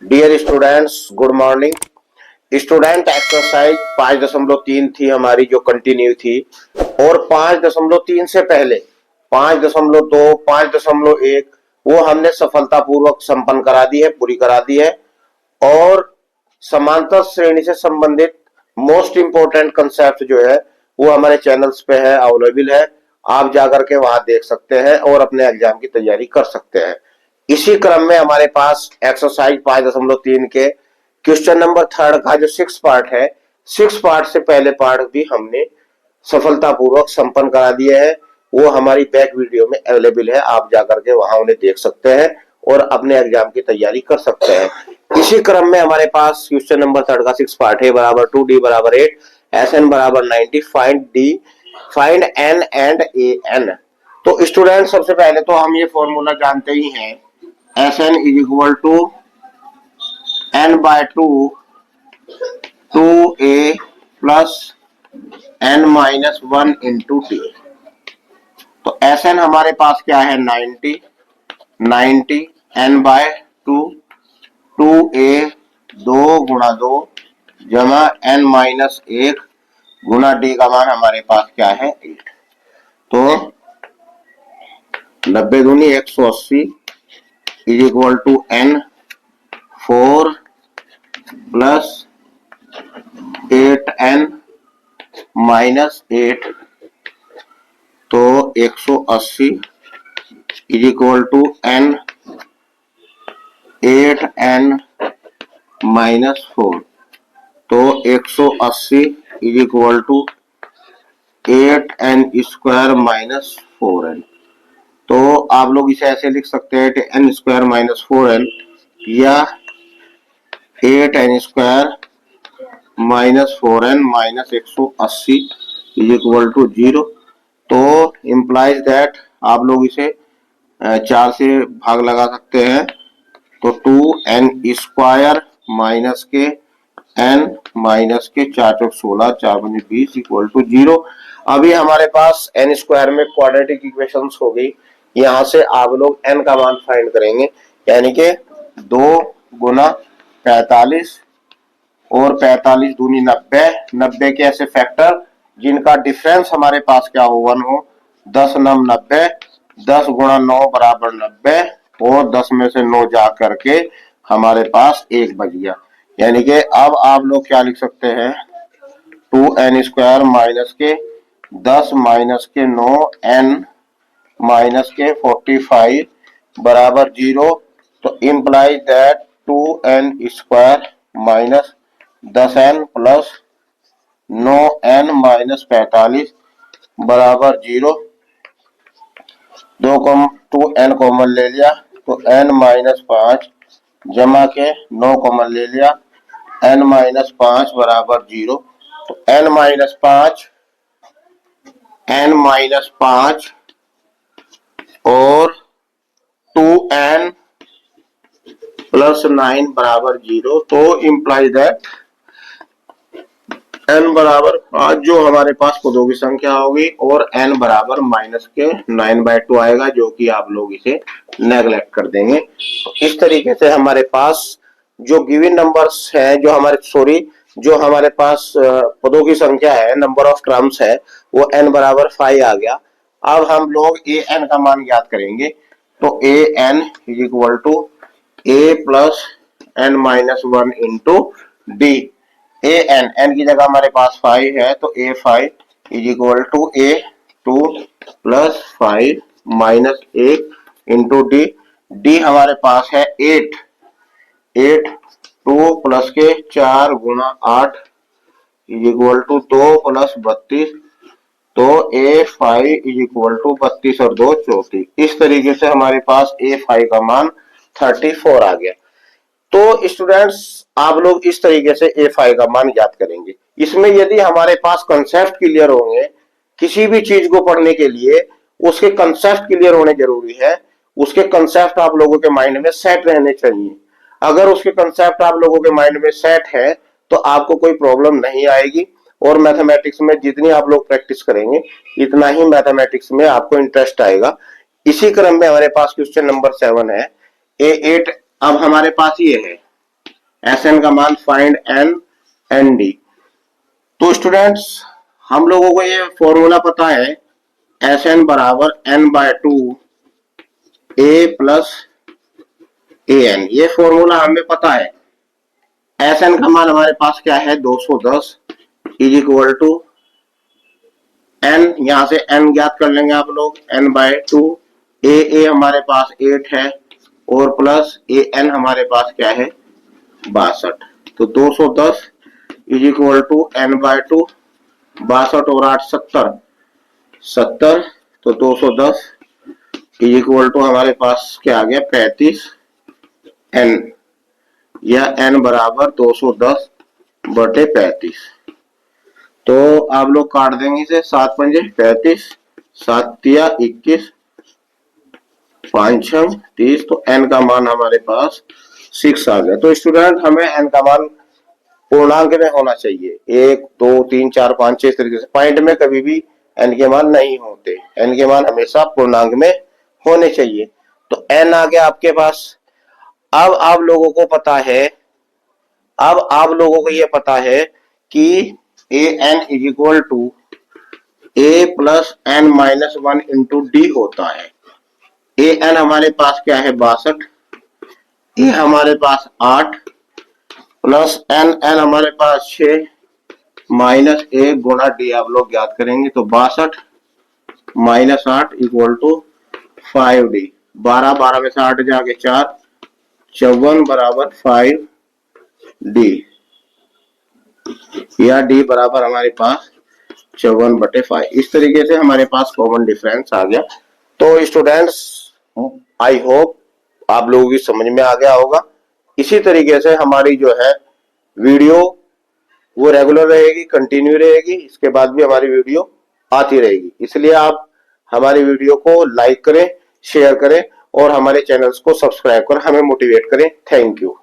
Dear students, good morning. Student exercise 5.3 थी हमारी, जो कंटिन्यू थी, और 5.3 से पहले 5.2, 5.1 वो हमने सफलतापूर्वक संपन्न करा दी है, पूरी करा दी है। और समांतर श्रेणी से संबंधित मोस्ट इंपोर्टेंट कंसेप्ट जो है वो हमारे चैनल्स पे है, अवेलेबल है। आप जाकर के वहां देख सकते हैं और अपने एग्जाम की तैयारी कर सकते हैं। इसी क्रम में हमारे पास एक्सरसाइज 5.3 के क्वेश्चन नंबर 3 का जो 6 पार्ट है, 6 पार्ट से पहले पार्ट भी हमने सफलतापूर्वक संपन्न करा दिए हैं। वो हमारी बैक वीडियो में अवेलेबल है, आप जाकर के वहां उन्हें देख सकते हैं और अपने एग्जाम की तैयारी कर सकते हैं। इसी क्रम में हमारे पास क्वेश्चन नंबर 3 का 6 पार्ट है, बराबर 2d बराबर 8, SN बराबर 90, फाइंड n एंड an। तो स्टूडेंट, सबसे पहले तो हम ये फॉर्मूला जानते ही हैं, SN is equal to n/2 2a plus n-1 into t। तो SN हमारे पास क्या है, 90, n/2 2a 2 गुणा 2 जमा n-1 गुणा d का मान हमारे पास क्या है, 8। तो 90 दूनी 180 is equal to n4 plus 8n-8। तो 180 इज इक्वल टू n8n-4। तो 180 is equal to 8n² - 4n। तो आप लोग इसे ऐसे लिख सकते हैं कि n² - 4n या 8n² - 4n - 180 is equal to 0। तो इम्प्लाइज दैट आप लोग इसे 4 से भाग लगा सकते हैं। तो 2n² माइनस के n माइनस के 4 चौक 16 4 दूनी 20 इक्वल टू 0। अभी हमारे पास n² में क्वाड्रेटिक इक्वेशंस हो गई। यहाँ से आप लोग n का मान फाइंड करेंगे, यानी कि 2 गुना 45 और 45 दूनी 90, 90 के ऐसे फैक्टर जिनका डिफरेंस हमारे पास क्या हो, 1 हो। 10 9 90, 10 गुणा 9 बराबर 90, और 10 में से 9 जा करके हमारे पास 1 बच गया। यानी कि अब आप लोग क्या लिख सकते हैं, 2n² माइनस के 10 माइनस के 9 n माइनस के 45 बराबर 0। तो implies that 2n² minus 10n plus 9n minus 45 बराबर 0। 2n कॉमन ले लिया तो n-5 जमा के 9 कॉमन ले लिया, n-5 बराबर 0। तो n-5 और 2n प्लस 9 बराबर 0। तो इम्प्लाई दैट n बराबर 5 जो हमारे पास पदों की संख्या होगी, और n बराबर माइनस के 9/2 आएगा, जो कि आप लोग इसे नेगलेक्ट कर देंगे। तो इस तरीके से हमारे पास जो गिवन नंबर्स हैं, जो हमारे पास पदों की संख्या है, नंबर ऑफ टर्म्स है, वो n बराबर 5 आ गया। अब हम लोग an का मान ज्ञात करेंगे। तो an is equal to a plus n-1 into d। n की जगह हमारे पास 5 है, तो a5 is equal to a2 plus 5 minus 1 into d हमारे पास है 8 2 प्लस के 4 गुणा 8 इज इक्वल टू 2 प्लस 32। तो a5 इज इक्वल टू 32 और 2 34। इस तरीके से हमारे पास a5 का मान 34 आ गया। तो स्टूडेंट्स, आप लोग इस तरीके से a5 का मान ज्ञात करेंगे। इसमें यदि हमारे पास कंसेप्ट क्लियर होंगे, किसी भी चीज को पढ़ने के लिए उसके कंसेप्ट क्लियर होने जरूरी है। उसके कंसेप्ट आप लोगों के माइंड में सेट रहने चाहिए। अगर उसके कंसेप्ट आप लोगों के माइंड में सेट है तो आपको कोई प्रॉब्लम नहीं आएगी, और मैथमेटिक्स में जितनी आप लोग प्रैक्टिस करेंगे इतना ही मैथमेटिक्स में आपको इंटरेस्ट आएगा। इसी क्रम में हमारे पास क्वेश्चन नंबर 7 है, A8। अब हमारे पास ये है एस एन का मान फाइंड एन एन डी। तो स्टूडेंट्स हम लोगों को ये फॉर्मूला पता है एस एन बराबर n by two a plus a n, ये फॉर्मूला हमें पता है। एस एन का मान हमारे पास क्या है 210 इज इक्वल टू एन, यहां से एन ज्ञात कर लेंगे आप लोग एन बाय टू, ए हमारे पास 8 है और प्लस ए एन हमारे पास क्या है 62। तो 210 is equal to n by two, 62 और 8 70, तो 210 इज इक्वल टू हमारे पास क्या आ गया 35 एन, या एन बराबर 210 बटे 35। तो आप लोग काट देंगे इसे, 7 पंजे 35, 7 तिया 21, 5 छम 30, तो एन का मान हमारे पास 6 आ गया। तो स्टूडेंट हमें एन का मान पूर्णांक में होना चाहिए, 1 2 3 4 5 6 इस तरीके से। पॉइंट में कभी भी एन के मान नहीं होते, एन के मान हमेशा पूर्णांक में होने चाहिए। तो एन आ गया आपके पास। अब आप लोगों को पता है, अब आप लोगों को यह पता है कि a n is equal to a plus n minus 1 into d होता है। ए एन हमारे पास क्या है 62, ए हमारे पास 8 प्लस एन एन हमारे पास 6 माइनस 1 गुणा डी आप लोग ज्ञात करेंगे। तो 62 माइनस 8 इक्वल टू 5 डी, 12 12 में से 8 जाके 4, 54 बराबर 5 डी, या डी बराबर हमारे पास 54 बटे 5। इस तरीके से हमारे पास कॉमन डिफरेंस आ गया। तो स्टूडेंट्स आई होप आप लोगों की समझ में आ गया होगा। इसी तरीके से हमारी जो है वीडियो वो रेगुलर रहेगी, कंटिन्यू रहेगी, इसके बाद भी हमारी वीडियो आती रहेगी। इसलिए आप हमारी वीडियो को लाइक करें, शेयर करें और हमारे चैनल्स को सब्सक्राइब कर हमें मोटिवेट करें। Thank you.